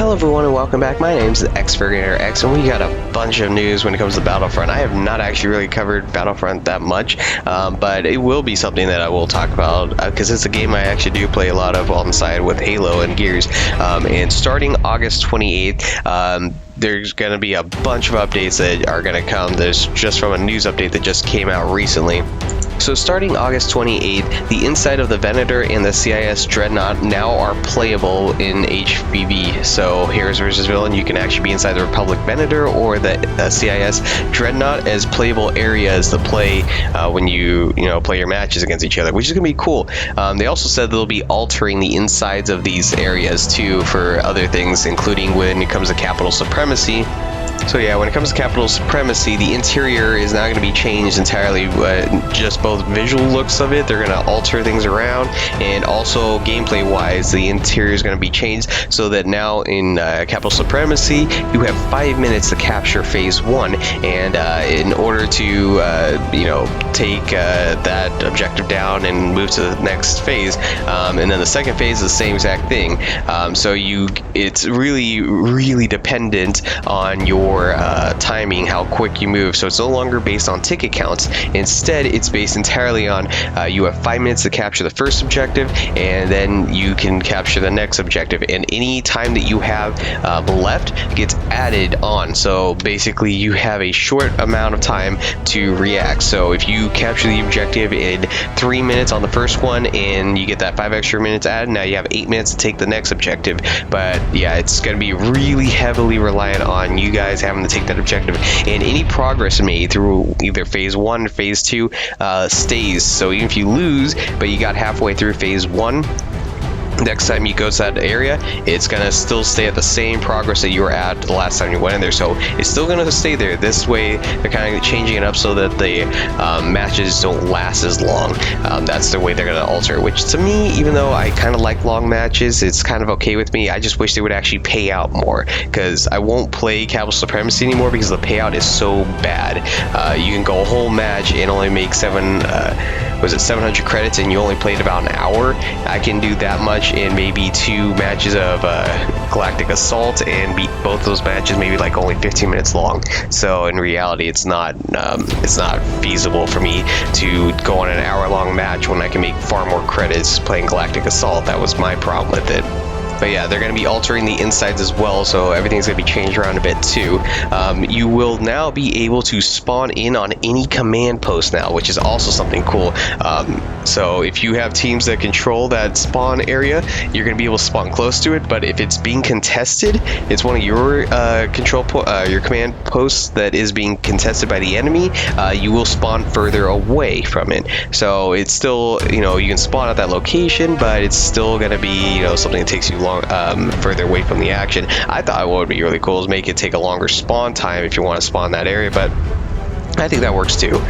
Hello everyone and welcome back. My name's Xfergator X and we got a bunch of news when it comes to Battlefront. I have not actually really covered Battlefront that much, but it will be something that I will talk about because it's a game I actually do play a lot of on the side with Halo and Gears. And starting August 28th, there's going to be a bunch of updates that are going to come. There's just from a news update that just came out recently. So starting August 28th, the inside of the Venator and the CIS Dreadnought now are playable in HVV. So Heroes vs. Villain, you can actually be inside the Republic Venator or the CIS Dreadnought as playable areas to play when you play your matches against each other, which is going to be cool. They also said they'll be altering the insides of these areas too for other things, including when it comes to capital supremacy. So yeah, when it comes to capital supremacy, the interior is not going to be changed entirely, just both visual looks of it, they're going to alter things around, and also gameplay wise, the interior is going to be changed so that now in capital supremacy, you have 5 minutes to capture phase 1, and in order to take that objective down and move to the next phase, and then the second phase is the same exact thing. So it's really dependent on your timing, how quick you move. So it's no longer based on ticket counts. Instead, it's based entirely on you have 5 minutes to capture the first objective, and then you can capture the next objective. And any time that you have left gets added on. So basically, you have a short amount of time to react. So if you capture the objective in 3 minutes on the first one, and you get that 5 extra minutes added, now you have 8 minutes to take the next objective. But yeah, it's going to be really heavily reliant on you guys having to take that objective, and any progress made through either phase 1 or phase 2 stays. So even if you lose but you got halfway through phase 1, next time you go to that area, it's going to still stay at the same progress that you were at the last time you went in there. So it's still going to stay there. This way, they're kind of changing it up so that the matches don't last as long. That's the way they're going to alter it, which to me, even though I kind of like long matches, it's kind of okay with me. I just wish they would actually pay out more, because I won't play Capital Supremacy anymore because the payout is so bad. You can go a whole match and only make 700 credits, and you only played about an hour. I can do that much in maybe 2 matches of Galactic Assault and beat both those matches maybe like only 15 minutes long. So in reality, it's not feasible for me to go on an hour-long match when I can make far more credits playing Galactic Assault. That was my problem with it. But yeah, they're going to be altering the insides as well, so everything's going to be changed around a bit too. You will now be able to spawn in on any command post now, which is also something cool. So if you have teams that control that spawn area, you're going to be able to spawn close to it. But if it's being contested, it's one of your your command posts that is being contested by the enemy, you will spawn further away from it. So it's still, you can spawn at that location, but it's still going to be, something that takes you further away from the action. I thought what would be really cool is make it take a longer spawn time if you want to spawn that area, but I think that works too.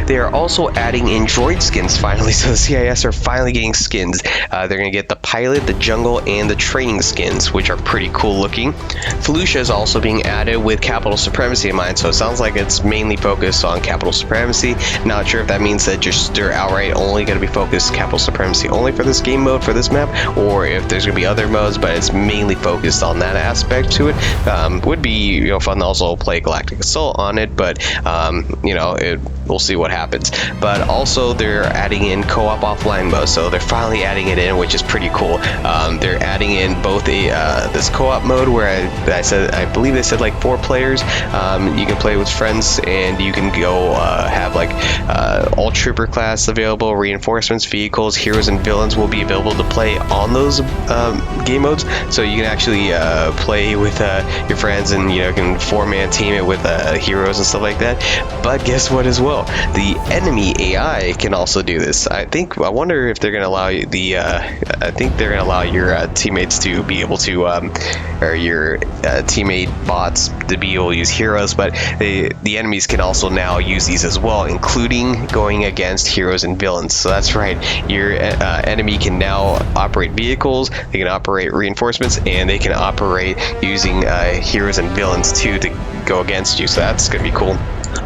They are also adding in droid skins finally, so the CIS are finally getting skins. They're going to get the pilot, the jungle, and the training skins, which are pretty cool looking. Felucia is also being added with capital supremacy in mind, so it sounds like it's mainly focused on capital supremacy. Not sure if that means that they're outright only going to be focused capital supremacy only for this game mode, for this map, or if there's going to be other modes, but it's mainly focused on that aspect to it. Would be fun to also play Galactic Assault on it, but we'll see what happens. But also they're adding in co-op offline mode, so they're finally adding it in, which is pretty cool. They're adding in both this co-op mode where I believe they said like 4 players. You can play with friends, and you can go have like all trooper class available, reinforcements, vehicles, heroes, and villains will be available to play on those game modes. So you can actually play with your friends, and can 4-man team it with heroes and stuff like that. But guess what as well? The enemy AI can also do this. I wonder if they're going to allow your teammates to be able to, or your teammate bots to be able to use heroes, but the enemies can also now use these as well, including going against heroes and villains. So that's right, your enemy can now operate vehicles, they can operate reinforcements, and they can operate using heroes and villains too to go against you. So that's going to be cool.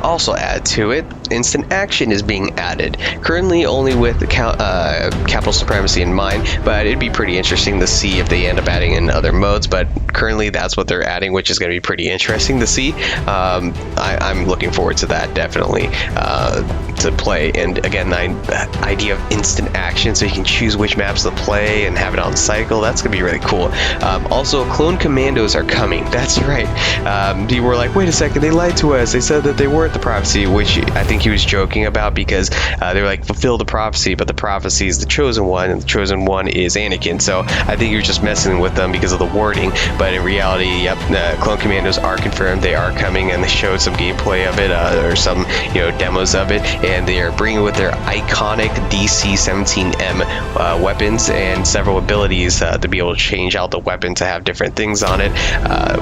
also add to it, instant action is being added. Currently only with the capital supremacy in mind, but it'd be pretty interesting to see if they end up adding in other modes. But currently that's what they're adding, which is going to be pretty interesting to see. I'm looking forward to that, definitely, to play. And again, the idea of instant action, so you can choose which maps to play and have it on cycle, that's going to be really cool. Also, clone commandos are coming. That's right. People were like, wait a second, they lied to us. They said that they weren't the prophecy, which I think he was joking about, because they were like, fulfill the prophecy, but the prophecy is the chosen one, and the chosen one is Anakin. So I think he was just messing with them because of the wording. But in reality, yep, clone commandos are confirmed. They are coming, and they showed some gameplay of it, or some demos of it, and they are bringing with their iconic DC-17M weapons and several abilities to be able to change out the weapon to have different things on it,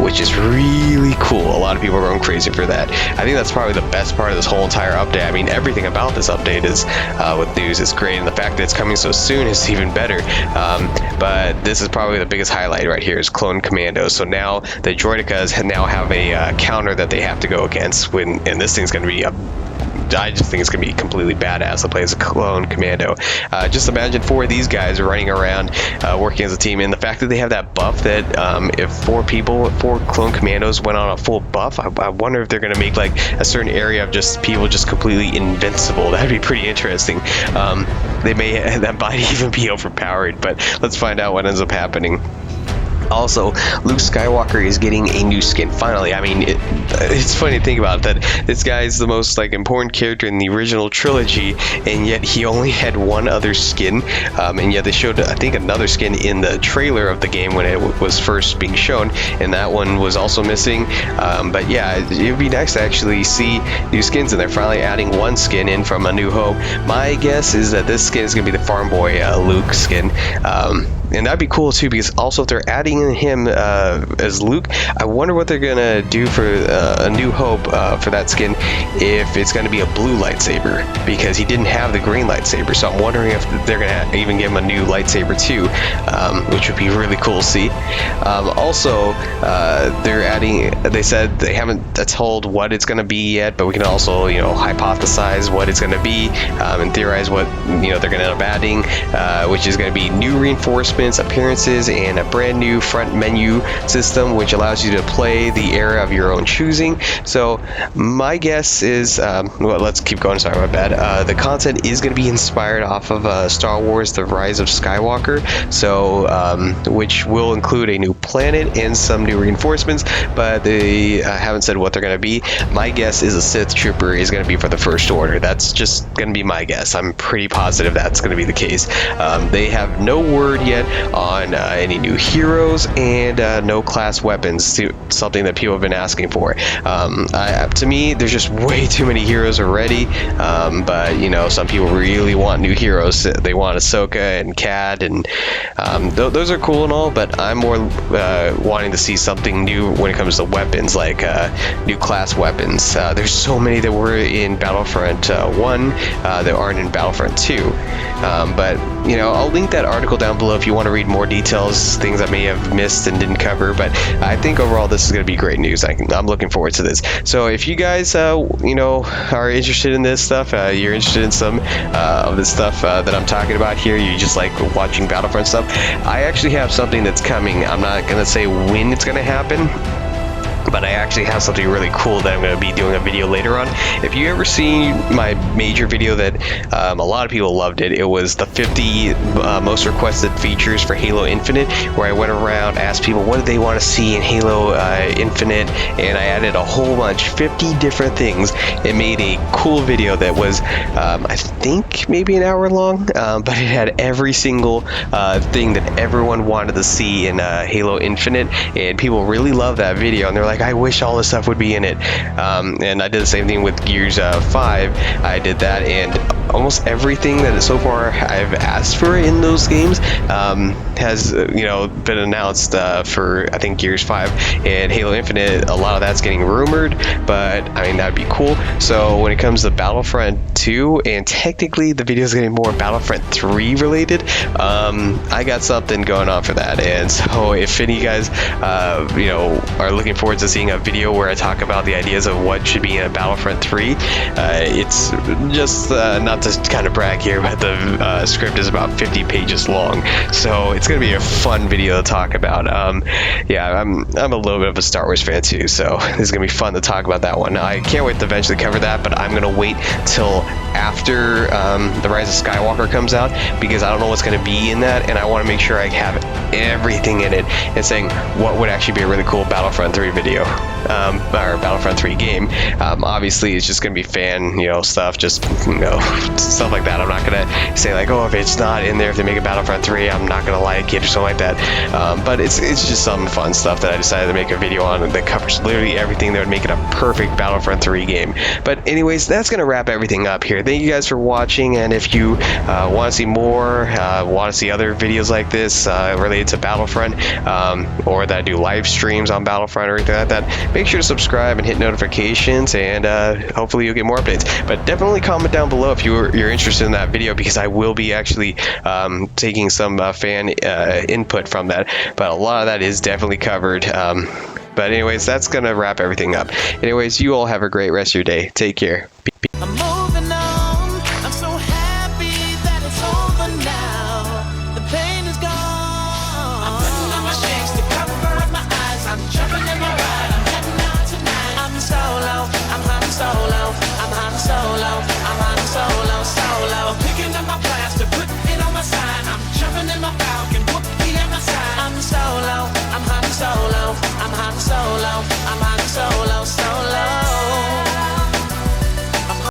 which is really cool. A lot of people are going crazy for that. I think that's probably the best part of this whole entire update. I mean, everything about this update is with news is great, and the fact that it's coming so soon is even better. But this is probably the biggest highlight right here, is clone commandos. So now the droidicas now have a counter that they have to go against and this thing's going to be I just think it's going to be completely badass to play as a clone commando. Just imagine 4 of these guys running around working as a team, and the fact that they have that buff that if 4 clone commandos went on a full buff, I wonder if they're going to make like a certain area of just people just completely invincible. That'd be pretty interesting. That might even be overpowered, but let's find out what ends up happening. Also, Luke Skywalker is getting a new skin, finally. I mean, it's funny to think about that this guy is the most important character in the original trilogy, and yet he only had one other skin, and yet they showed, I think, another skin in the trailer of the game when it was first being shown, and that one was also missing. But yeah, it would be nice to actually see new skins, and they're finally adding one skin in from A New Hope. My guess is that this skin is going to be the Farm Boy Luke skin. And that'd be cool too, because also if they're adding in him as Luke, I wonder what they're gonna do for A New Hope for that skin, if it's gonna be a blue lightsaber, because he didn't have the green lightsaber. So I'm wondering if they're gonna even give him a new lightsaber too, which would be really cool to see. Also, they're adding. They said they haven't told what it's gonna be yet, but we can also hypothesize what it's gonna be and theorize what they're gonna end up adding, which is gonna be new reinforcements, appearances, and a brand new front menu system, which allows you to play the era of your own choosing. So my guess is, well, let's keep going, sorry, my bad. The content is going to be inspired off of Star Wars The Rise of Skywalker, so which will include a new planet and some new reinforcements, but they haven't said what they're going to be. My guess is a Sith Trooper is going to be for the First Order. That's just going to be my guess. I'm pretty positive that's going to be the case. They have no word yet on any new heroes and no class weapons, something that people have been asking for. To me, there's just way too many heroes already, but some people really want new heroes. They want Ahsoka and Cad, and those are cool and all, but I'm more wanting to see something new when it comes to weapons, like new class weapons. There's so many that were in Battlefront 1 that aren't in Battlefront 2, but I'll link that article down below if you want to read more details, things I may have missed and didn't cover. But I think overall this is going to be great news. I'm looking forward to this. So if you guys are interested in this stuff, you're interested in some of this stuff that I'm talking about here, you just like watching Battlefront stuff, I actually have something that's coming. I'm not going to say when it's going to happen, but I actually have something really cool that I'm going to be doing a video later on. If you ever seen my major video that a lot of people loved it, it was the 50 most requested features for Halo Infinite, where I went around, asked people what did they want to see in Halo Infinite, and I added a whole bunch, 50 different things. It made a cool video that was, I think, maybe an hour long, but it had every single thing that everyone wanted to see in Halo Infinite, and people really loved that video, and they're like, I wish all this stuff would be in it. And I did the same thing with Gears 5. I did that, and almost everything that so far I've asked for in those games has been announced for, I think, Gears 5 and Halo Infinite. A lot of that's getting rumored, but I mean, that'd be cool. So when it comes to Battlefront 2, and technically the video is getting more Battlefront 3 related, I got something going on for that. And so if any of you guys are looking forward to to seeing a video where I talk about the ideas of what should be in a Battlefront 3. It's just not to kind of brag here, but the script is about 50 pages long, so it's going to be a fun video to talk about. Yeah, I'm a little bit of a Star Wars fan too, so this is going to be fun to talk about that one. I can't wait to eventually cover that, but I'm going to wait till after The Rise of Skywalker comes out, because I don't know what's going to be in that, and I want to make sure I have everything in it, and saying what would actually be a really cool Battlefront 3 video, or Battlefront 3 game. Obviously, it's just going to be fan, stuff, just, stuff like that. I'm not going to say like, oh, if it's not in there, if they make a Battlefront 3, I'm not going to like it or something like that. But it's just some fun stuff that I decided to make a video on that covers literally everything that would make it a perfect Battlefront 3 game. But anyways, that's going to wrap everything up here. Thank you guys for watching, and if you want to see more, want to see other videos like this related to Battlefront, or that I do live streams on Battlefront or anything like that, make sure to subscribe and hit notifications, and hopefully you'll get more updates. But definitely comment down below if you're interested in that video, because I will be actually taking some fan input from that, but a lot of that is definitely covered. But anyways, that's gonna wrap everything up. Anyways, you all have a great rest of your day. Take care.